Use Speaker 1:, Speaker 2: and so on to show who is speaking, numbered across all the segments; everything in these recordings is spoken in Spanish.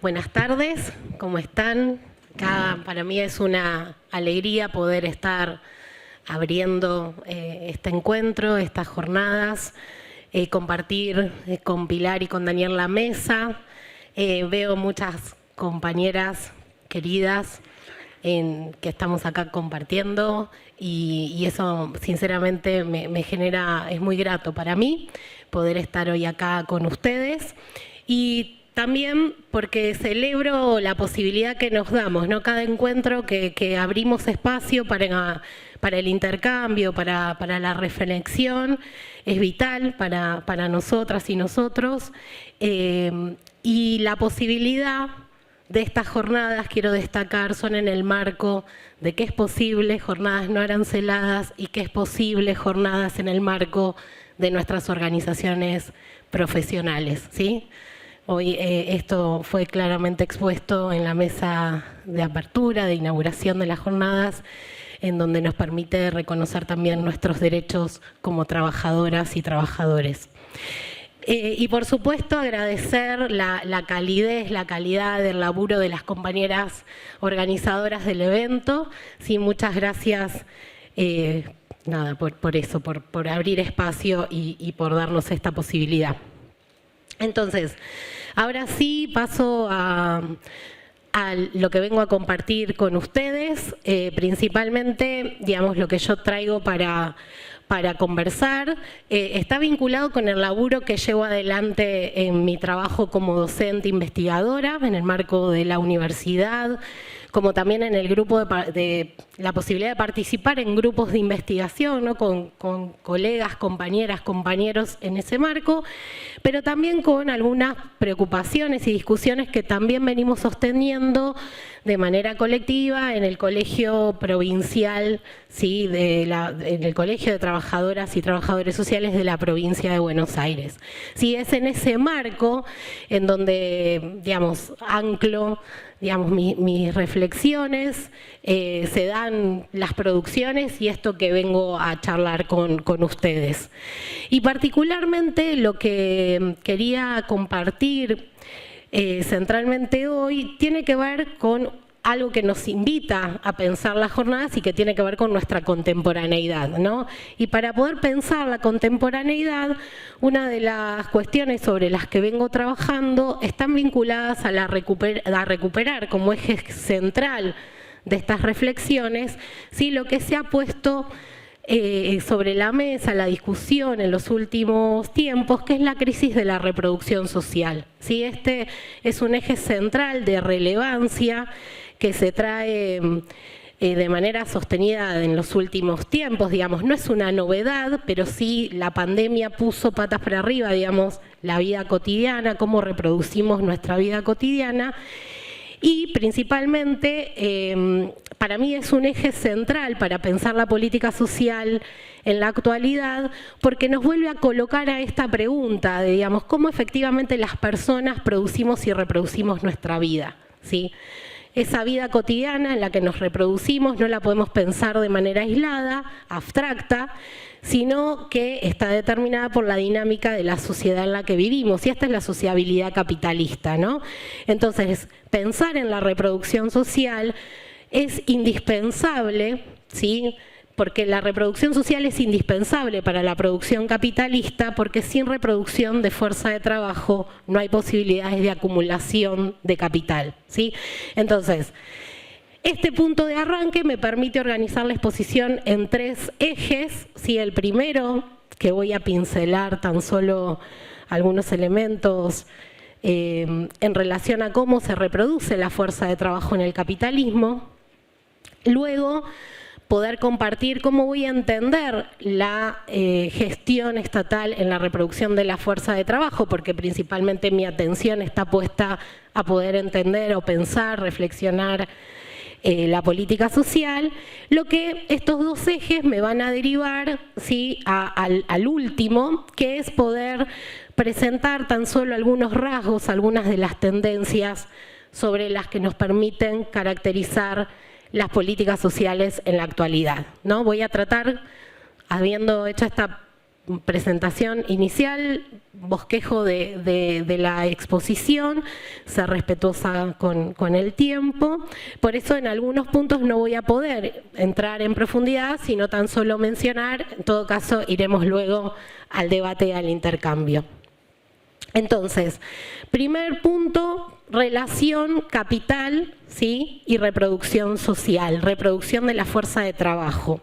Speaker 1: Buenas tardes, ¿cómo están? Para mí es una alegría poder estar abriendo este encuentro, estas jornadas, compartir con Pilar y con Daniel la mesa. Veo muchas compañeras queridas que estamos acá compartiendo y eso sinceramente me genera, es muy grato para mí poder estar hoy acá con ustedes. Y también porque celebro la posibilidad que nos damos, ¿no? Cada encuentro que abrimos espacio para el intercambio, para la reflexión, es vital para nosotras y nosotros. Y la posibilidad de estas jornadas, quiero destacar, son en el marco de que es posible jornadas no aranceladas y que es posible jornadas en el marco de nuestras organizaciones profesionales, ¿sí? Hoy esto fue claramente expuesto en la mesa de apertura, de inauguración de las jornadas, en donde nos permite reconocer también nuestros derechos como trabajadoras y trabajadores. Y por supuesto agradecer la calidez, la calidad del laburo de las compañeras organizadoras del evento. Sí, muchas gracias por eso, por abrir espacio y por darnos esta posibilidad. Entonces, ahora sí paso a lo que vengo a compartir con ustedes, principalmente, digamos, lo que yo traigo para conversar, está vinculado con el laburo que llevo adelante en mi trabajo como docente investigadora, en el marco de la universidad, como también en el grupo de la posibilidad de participar en grupos de investigación, ¿no? con colegas, compañeras, compañeros en ese marco, pero también con algunas preocupaciones y discusiones que también venimos sosteniendo de manera colectiva en el colegio provincial, ¿sí? En el colegio de trabajadoras y trabajadores sociales de la provincia de Buenos Aires. Sí, es en ese marco en donde, digamos, anclo, digamos, mis reflexiones, se dan las producciones y esto que vengo a charlar con ustedes. Y particularmente lo que quería compartir centralmente hoy tiene que ver con algo que nos invita a pensar las jornadas y que tiene que ver con nuestra contemporaneidad, ¿no? Y para poder pensar la contemporaneidad, una de las cuestiones sobre las que vengo trabajando están vinculadas a recuperar como eje central de estas reflexiones, ¿sí? Lo que se ha puesto sobre la mesa, la discusión en los últimos tiempos, que es la crisis de la reproducción social, ¿sí? Este es un eje central de relevancia que se trae de manera sostenida en los últimos tiempos, digamos, no es una novedad, pero sí la pandemia puso patas para arriba, digamos, la vida cotidiana, cómo reproducimos nuestra vida cotidiana. Y principalmente, para mí es un eje central para pensar la política social en la actualidad, porque nos vuelve a colocar a esta pregunta de, digamos, cómo efectivamente las personas producimos y reproducimos nuestra vida, ¿sí? Esa vida cotidiana en la que nos reproducimos no la podemos pensar de manera aislada, abstracta, sino que está determinada por la dinámica de la sociedad en la que vivimos, y esta es la sociabilidad capitalista, ¿no? Entonces, pensar en la reproducción social es indispensable, ¿sí? Porque la reproducción social es indispensable para la producción capitalista, porque sin reproducción de fuerza de trabajo no hay posibilidades de acumulación de capital, ¿sí? Entonces, este punto de arranque me permite organizar la exposición en 3 ejes, ¿sí? El primero, que voy a pincelar tan solo algunos elementos en relación a cómo se reproduce la fuerza de trabajo en el capitalismo. Luego, poder compartir cómo voy a entender la gestión estatal en la reproducción de la fuerza de trabajo, porque principalmente mi atención está puesta a poder entender o pensar, reflexionar la política social, lo que estos 2 ejes me van a derivar, ¿sí? al último, que es poder presentar tan solo algunos rasgos, algunas de las tendencias sobre las que nos permiten caracterizar las políticas sociales en la actualidad, ¿no? Voy a tratar, habiendo hecho esta presentación inicial, bosquejo de la exposición, ser respetuosa con el tiempo. Por eso en algunos puntos no voy a poder entrar en profundidad, sino tan solo mencionar. En todo caso, iremos luego al debate y al intercambio. Entonces, primer punto, relación capital, ¿sí? Y reproducción social, reproducción de la fuerza de trabajo.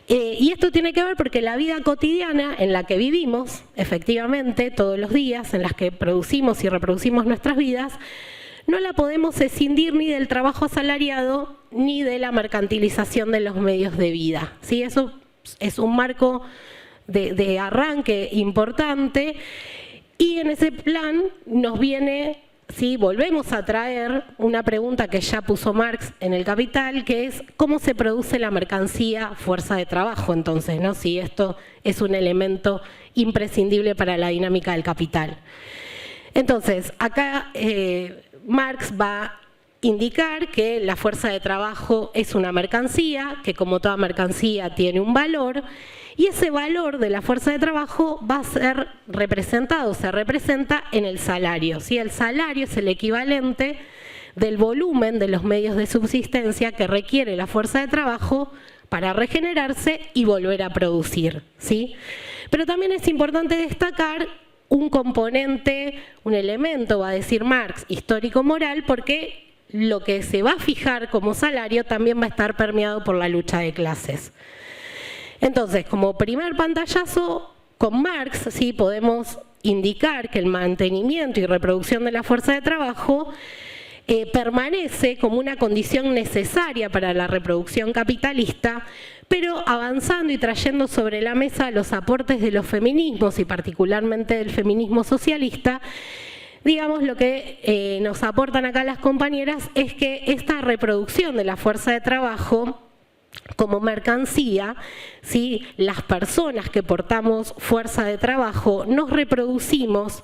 Speaker 1: Y esto tiene que ver porque la vida cotidiana en la que vivimos, efectivamente, todos los días, en las que producimos y reproducimos nuestras vidas, no la podemos escindir ni del trabajo asalariado ni de la mercantilización de los medios de vida, ¿sí? Eso es un marco de arranque importante. Y en ese plan nos viene, ¿sí? Volvemos a traer una pregunta que ya puso Marx en el Capital, que es ¿cómo se produce la mercancía fuerza de trabajo? Entonces, ¿no? Si esto es un elemento imprescindible para la dinámica del capital. Entonces, acá Marx va a indicar que la fuerza de trabajo es una mercancía, que como toda mercancía tiene un valor, y ese valor de la fuerza de trabajo va a ser representado, se representa en el salario, ¿sí? El salario es el equivalente del volumen de los medios de subsistencia que requiere la fuerza de trabajo para regenerarse y volver a producir, ¿sí? Pero también es importante destacar un componente, un elemento, va a decir Marx, histórico-moral, porque lo que se va a fijar como salario también va a estar permeado por la lucha de clases. Entonces, como primer pantallazo, con Marx sí podemos indicar que el mantenimiento y reproducción de la fuerza de trabajo permanece como una condición necesaria para la reproducción capitalista, pero avanzando y trayendo sobre la mesa los aportes de los feminismos y particularmente del feminismo socialista. Digamos, lo que nos aportan acá las compañeras es que esta reproducción de la fuerza de trabajo como mercancía, ¿sí? Las personas que portamos fuerza de trabajo nos reproducimos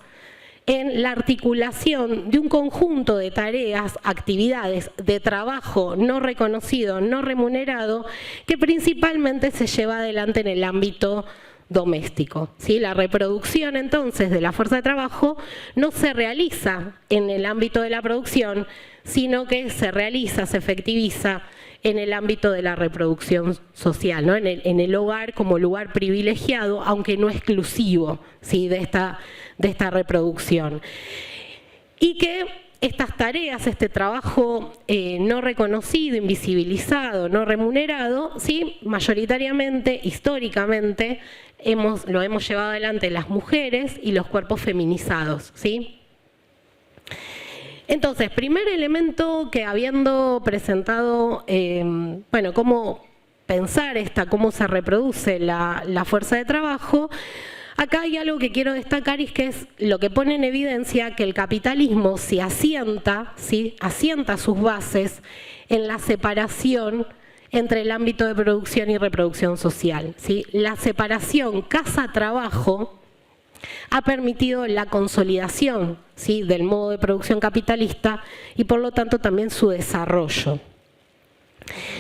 Speaker 1: en la articulación de un conjunto de tareas, actividades de trabajo no reconocido, no remunerado, que principalmente se lleva adelante en el ámbito doméstico, ¿sí? La reproducción entonces de la fuerza de trabajo no se realiza en el ámbito de la producción, sino que se realiza, se efectiviza en el ámbito de la reproducción social, ¿no? En el hogar como lugar privilegiado, aunque no exclusivo, ¿sí? de esta reproducción. Y que estas tareas, este trabajo no reconocido, invisibilizado, no remunerado, ¿sí? Mayoritariamente, históricamente, lo hemos llevado adelante las mujeres y los cuerpos feminizados, ¿sí? Entonces, primer elemento que habiendo presentado, bueno, cómo pensar cómo se reproduce la fuerza de trabajo, acá hay algo que quiero destacar y es que es lo que pone en evidencia que el capitalismo se asienta, ¿sí? Asienta sus bases en la separación entre el ámbito de producción y reproducción social, ¿sí? La separación casa-trabajo ha permitido la consolidación, ¿sí? Del modo de producción capitalista y por lo tanto también su desarrollo.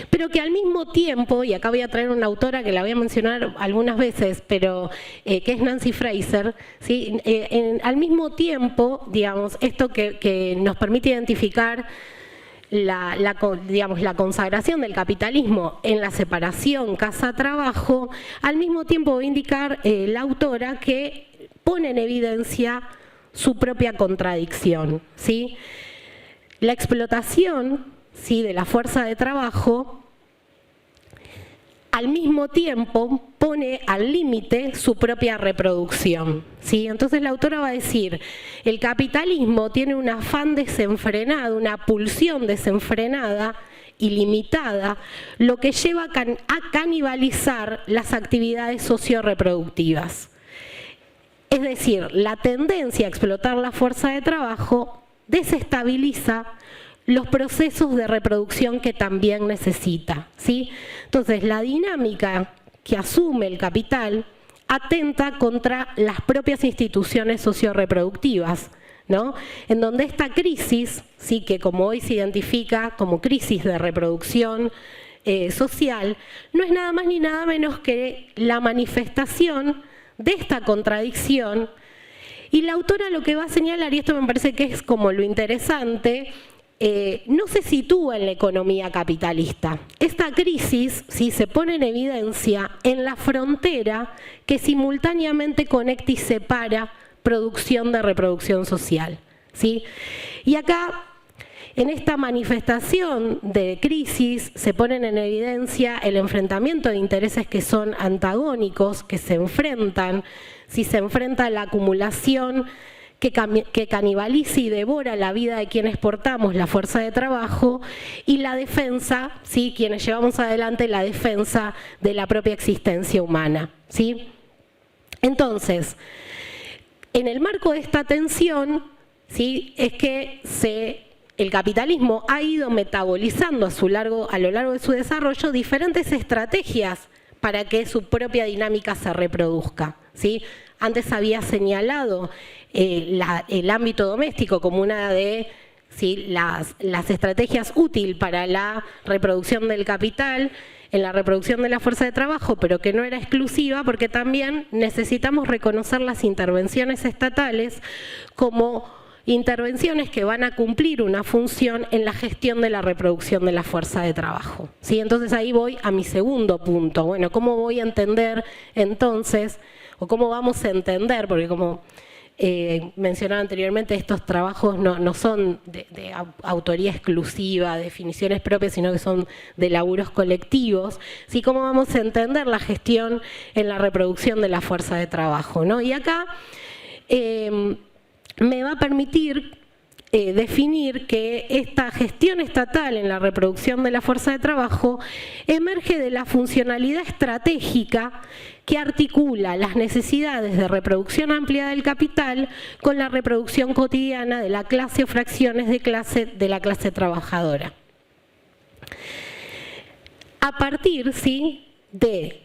Speaker 1: Pero que al mismo tiempo, y acá voy a traer una autora que la voy a mencionar algunas veces, pero que es Nancy Fraser, ¿sí? Al mismo tiempo, digamos, esto que nos permite identificar digamos, la consagración del capitalismo en la separación casa-trabajo, al mismo tiempo va a indicar la autora que pone en evidencia su propia contradicción, ¿sí? La explotación, ¿sí? de la fuerza de trabajo al mismo tiempo pone al límite su propia reproducción, ¿sí? Entonces la autora va a decir, el capitalismo tiene un afán desenfrenado, una pulsión desenfrenada, ilimitada, lo que lleva a canibalizar las actividades socioreproductivas. Es decir, la tendencia a explotar la fuerza de trabajo desestabiliza los procesos de reproducción que también necesita, ¿sí? Entonces, la dinámica que asume el capital atenta contra las propias instituciones socioreproductivas, ¿no? En donde esta crisis, ¿sí? Que como hoy se identifica como crisis de reproducción social, no es nada más ni nada menos que la manifestación de esta contradicción. Y la autora lo que va a señalar, y esto me parece que es como lo interesante, no se sitúa en la economía capitalista. Esta crisis ¿sí? se pone en evidencia en la frontera que simultáneamente conecta y separa producción de reproducción social, ¿sí? Y acá, en esta manifestación de crisis, se ponen en evidencia el enfrentamiento de intereses que son antagónicos, que se enfrentan, si se enfrenta la acumulación que canibaliza y devora la vida de quienes portamos la fuerza de trabajo, y la defensa, ¿sí? quienes llevamos adelante la defensa de la propia existencia humana, ¿sí? Entonces, en el marco de esta tensión, ¿sí? es que el capitalismo ha ido metabolizando a lo largo de su desarrollo diferentes estrategias para que su propia dinámica se reproduzca, ¿sí? Antes había señalado el ámbito doméstico como una de ¿sí? las estrategias útiles para la reproducción del capital, en la reproducción de la fuerza de trabajo, pero que no era exclusiva, porque también necesitamos reconocer las intervenciones estatales como intervenciones que van a cumplir una función en la gestión de la reproducción de la fuerza de trabajo, ¿sí? Entonces ahí voy a mi segundo punto. Bueno, ¿cómo voy a entender entonces, o cómo vamos a entender, porque como mencionaba anteriormente, estos trabajos no son de autoría exclusiva, definiciones propias, sino que son de laburos colectivos, ¿sí? ¿Cómo vamos a entender la gestión en la reproducción de la fuerza de trabajo, ¿no? Y acá me va a permitir definir que esta gestión estatal en la reproducción de la fuerza de trabajo emerge de la funcionalidad estratégica que articula las necesidades de reproducción amplia del capital con la reproducción cotidiana de la clase o fracciones de la clase trabajadora. A partir, ¿sí? de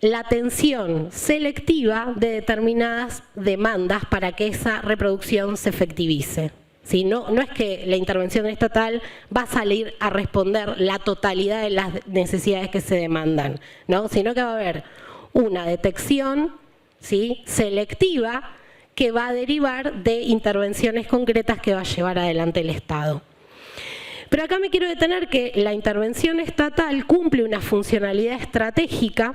Speaker 1: la atención selectiva de determinadas demandas para que esa reproducción se efectivice. ¿Sí? No es que la intervención estatal va a salir a responder la totalidad de las necesidades que se demandan, ¿no? Sino que va a haber una detección, ¿sí? selectiva que va a derivar de intervenciones concretas que va a llevar adelante el Estado. Pero acá me quiero detener que la intervención estatal cumple una funcionalidad estratégica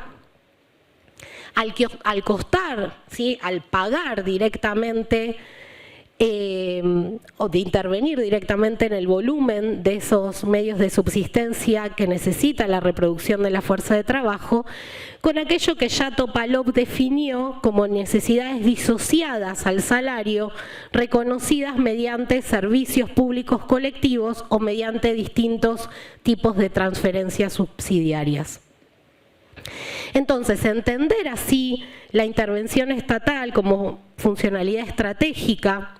Speaker 1: al costar, ¿sí? al pagar directamente o de intervenir directamente en el volumen de esos medios de subsistencia que necesita la reproducción de la fuerza de trabajo, con aquello que ya Topalov definió como necesidades disociadas al salario, reconocidas mediante servicios públicos colectivos o mediante distintos tipos de transferencias subsidiarias. Entonces, entender así la intervención estatal como funcionalidad estratégica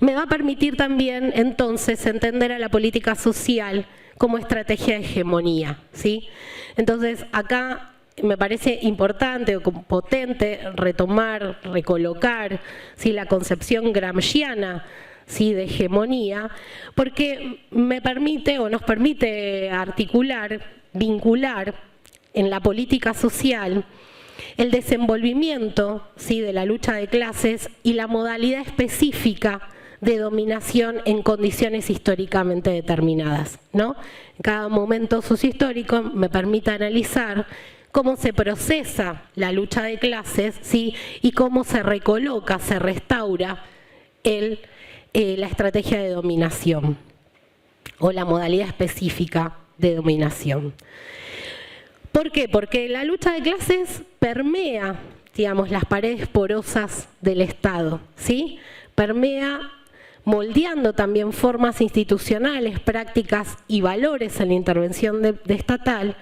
Speaker 1: me va a permitir también, entonces, entender a la política social como estrategia de hegemonía, ¿sí? Entonces, acá me parece importante o potente retomar, recolocar, ¿sí? la concepción gramsciana, ¿sí? de hegemonía, porque me permite o nos permite articular, vincular en la política social el desenvolvimiento, ¿sí? de la lucha de clases y la modalidad específica de dominación en condiciones históricamente determinadas, ¿no? En cada momento sociohistórico me permite analizar cómo se procesa la lucha de clases, ¿sí? y cómo se recoloca, se restaura la estrategia de dominación o la modalidad específica de dominación. ¿Por qué? Porque la lucha de clases permea, digamos, las paredes porosas del Estado, ¿sí? Permea moldeando también formas institucionales, prácticas y valores en la intervención estatal,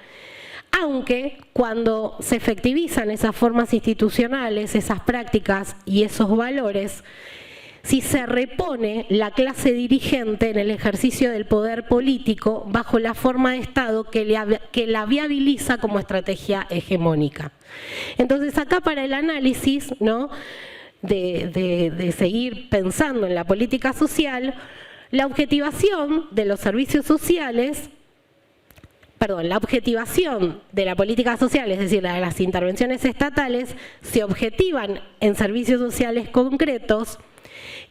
Speaker 1: aunque cuando se efectivizan esas formas institucionales, esas prácticas y esos valores, si se repone la clase dirigente en el ejercicio del poder político bajo la forma de Estado que la viabiliza como estrategia hegemónica. Entonces acá para el análisis, ¿no? de seguir pensando en la política social, la objetivación de los servicios sociales la objetivación de la política social, es decir, de las intervenciones estatales, se objetivan en servicios sociales concretos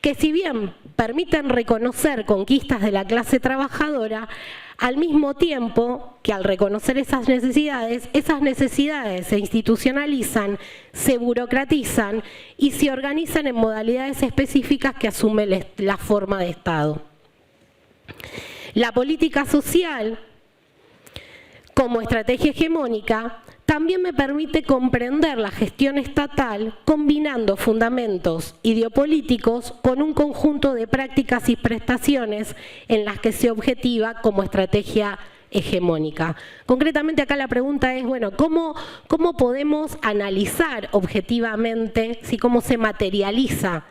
Speaker 1: que, si bien permiten reconocer conquistas de la clase trabajadora, al mismo tiempo que al reconocer esas necesidades se institucionalizan, se burocratizan y se organizan en modalidades específicas que asumen la forma de Estado. La política social, como estrategia hegemónica, también me permite comprender la gestión estatal combinando fundamentos ideopolíticos con un conjunto de prácticas y prestaciones en las que se objetiva como estrategia hegemónica. Concretamente acá la pregunta es, bueno, ¿cómo podemos analizar objetivamente cómo se materializa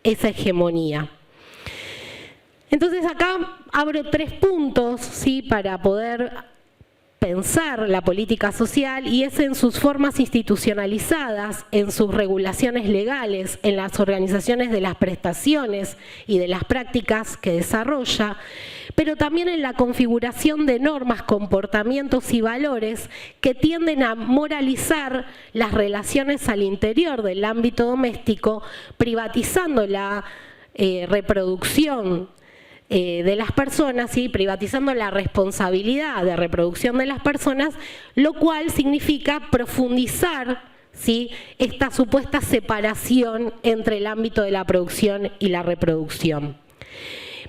Speaker 1: esa hegemonía? Entonces acá abro 3 puntos para poder pensar la política social, y es en sus formas institucionalizadas, en sus regulaciones legales, en las organizaciones de las prestaciones y de las prácticas que desarrolla, pero también en la configuración de normas, comportamientos y valores que tienden a moralizar las relaciones al interior del ámbito doméstico, privatizando la reproducción de las personas, privatizando la responsabilidad de reproducción de las personas, lo cual significa profundizar esta supuesta separación entre el ámbito de la producción y la reproducción.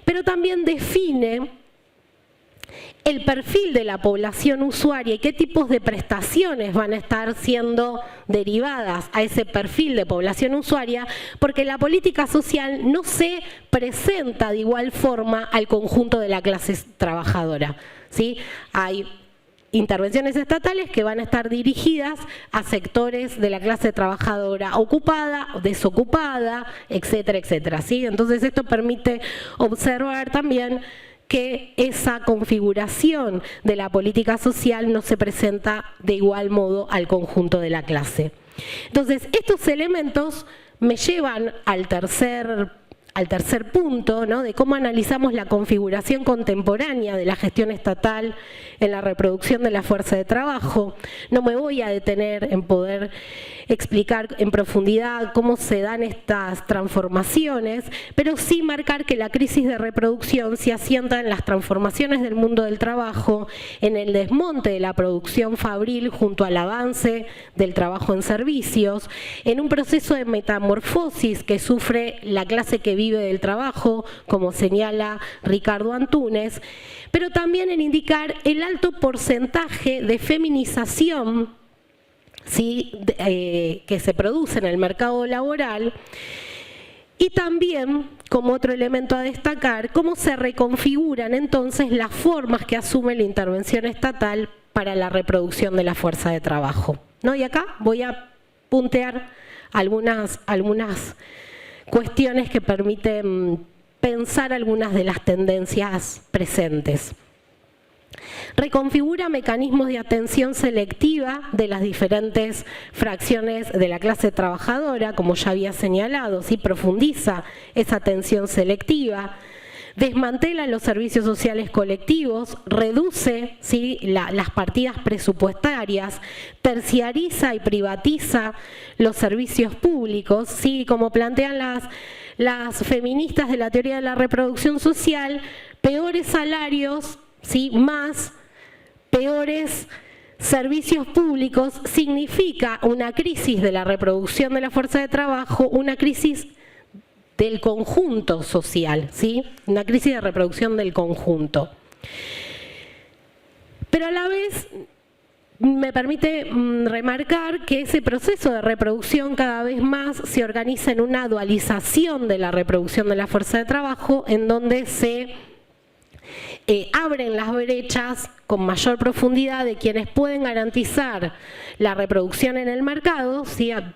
Speaker 1: Pero también define el perfil de la población usuaria y qué tipos de prestaciones van a estar siendo derivadas a ese perfil de población usuaria, porque la política social no se presenta de igual forma al conjunto de la clase trabajadora. Hay intervenciones estatales que van a estar dirigidas a sectores de la clase trabajadora ocupada, desocupada, etcétera, etcétera. Entonces esto permite observar también que esa configuración de la política social no se presenta de igual modo al conjunto de la clase. Entonces, estos elementos me llevan al tercer punto, de cómo analizamos la configuración contemporánea de la gestión estatal en la reproducción de la fuerza de trabajo. No me voy a detener en poder explicar en profundidad cómo se dan estas transformaciones, pero sí marcar que la crisis de reproducción se asienta en las transformaciones del mundo del trabajo, en el desmonte de la producción fabril junto al avance del trabajo en servicios, en un proceso de metamorfosis que sufre la clase que vive del trabajo, como señala Ricardo Antúnez, pero también en indicar el alto porcentaje de feminización que se produce en el mercado laboral, y también, como otro elemento a destacar, cómo se reconfiguran entonces las formas que asume la intervención estatal para la reproducción de la fuerza de trabajo. Y acá voy a puntear algunas cuestiones que permiten pensar algunas de las tendencias presentes. Reconfigura mecanismos de atención selectiva de las diferentes fracciones de la clase trabajadora, como ya había señalado, profundiza esa atención selectiva, desmantela los servicios sociales colectivos, reduce las partidas presupuestarias, terciariza y privatiza los servicios públicos, como plantean las feministas de la teoría de la reproducción social, peores salarios, más peores servicios públicos significa una crisis de la reproducción de la fuerza de trabajo, una crisis del conjunto social, una crisis de reproducción del conjunto. Pero a la vez me permite remarcar que ese proceso de reproducción cada vez más se organiza en una dualización de la reproducción de la fuerza de trabajo, en donde se abren las brechas con mayor profundidad de quienes pueden garantizar la reproducción en el mercado,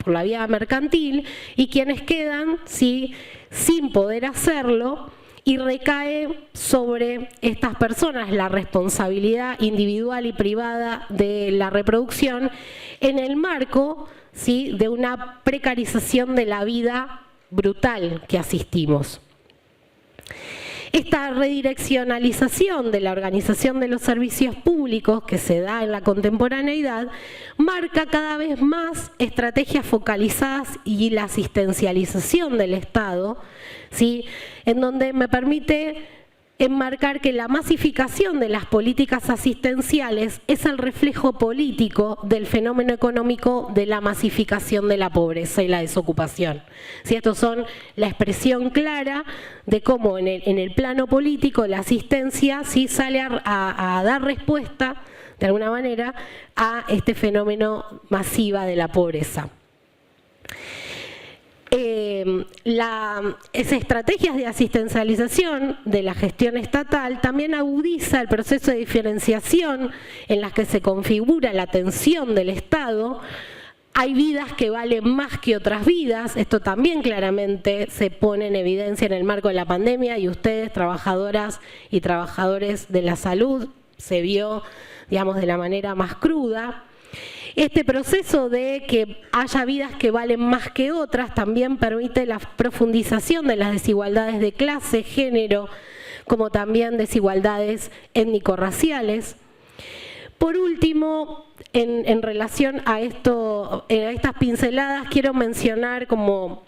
Speaker 1: por la vía mercantil, y quienes quedan sin poder hacerlo, y recae sobre estas personas la responsabilidad individual y privada de la reproducción en el marco de una precarización de la vida brutal que asistimos. Esta redireccionalización de la organización de los servicios públicos que se da en la contemporaneidad marca cada vez más estrategias focalizadas y la asistencialización del Estado, ¿sí? En donde me permite enmarcar que la masificación de las políticas asistenciales es el reflejo político del fenómeno económico de la masificación de la pobreza y la desocupación. ¿Sí? Estos son la expresión clara de cómo en el plano político la asistencia sí sale a dar respuesta, de alguna manera, a este fenómeno masiva de la pobreza. Esas estrategias de asistencialización de la gestión estatal también agudiza el proceso de diferenciación en las que se configura la atención del Estado. Hay vidas que valen más que otras vidas, esto también claramente se pone en evidencia en el marco de la pandemia y ustedes, trabajadoras y trabajadores de la salud, se vio, digamos, de la manera más cruda. Este proceso de que haya vidas que valen más que otras también permite la profundización de las desigualdades de clase, género, como también desigualdades étnico-raciales. Por último, en relación a estas pinceladas, quiero mencionar como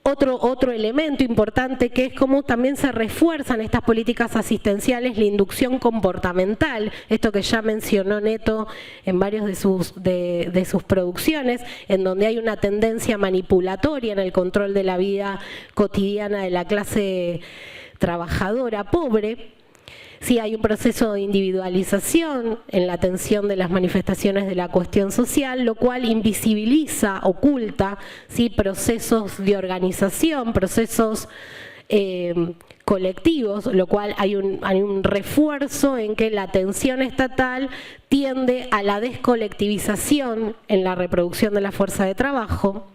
Speaker 1: otro elemento importante, que es cómo también se refuerzan estas políticas asistenciales, la inducción comportamental, esto que ya mencionó Neto en varios de sus producciones, en donde hay una tendencia manipulatoria en el control de la vida cotidiana de la clase trabajadora pobre. Sí, hay un proceso de individualización en la atención de las manifestaciones de la cuestión social, lo cual invisibiliza, oculta, ¿sí?, procesos de organización, procesos colectivos, lo cual hay un refuerzo en que la atención estatal tiende a la descolectivización en la reproducción de la fuerza de trabajo.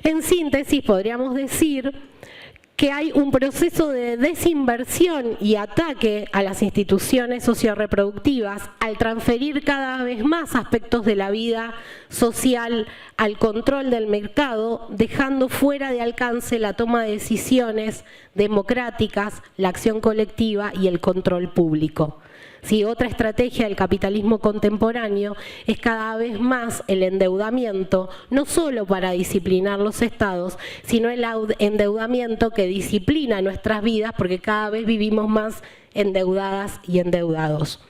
Speaker 1: En síntesis, podríamos decir que hay un proceso de desinversión y ataque a las instituciones socioreproductivas al transferir cada vez más aspectos de la vida social al control del mercado, dejando fuera de alcance la toma de decisiones democráticas, la acción colectiva y el control público. Sí, otra estrategia del capitalismo contemporáneo es cada vez más el endeudamiento, no solo para disciplinar los estados, sino el endeudamiento que disciplina nuestras vidas, porque cada vez vivimos más endeudadas y endeudados.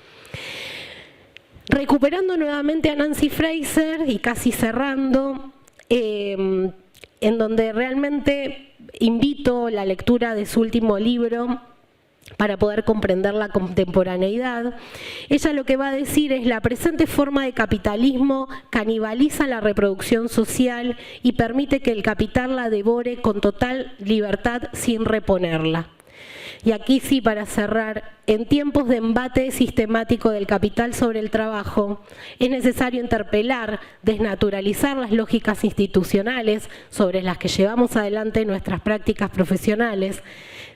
Speaker 1: Recuperando nuevamente a Nancy Fraser y casi cerrando, en donde realmente invito la lectura de su último libro, para poder comprender la contemporaneidad. Ella lo que va a decir es: la presente forma de capitalismo canibaliza la reproducción social y permite que el capital la devore con total libertad sin reponerla. Y aquí sí, para cerrar, en tiempos de embate sistemático del capital sobre el trabajo, es necesario interpelar, desnaturalizar las lógicas institucionales sobre las que llevamos adelante nuestras prácticas profesionales,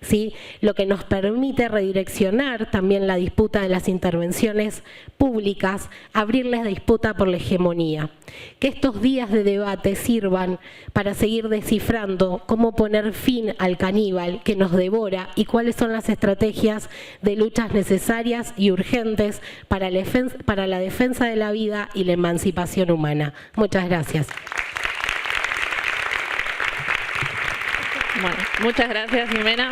Speaker 1: ¿sí?, lo que nos permite redireccionar también la disputa de las intervenciones públicas, abrirles la disputa por la hegemonía. Que estos días de debate sirvan para seguir descifrando cómo poner fin al caníbal que nos devora y cuáles son las estrategias de luchas necesarias y urgentes para la defensa de la vida y la emancipación humana. Muchas gracias.
Speaker 2: Bueno, muchas gracias, Jimena.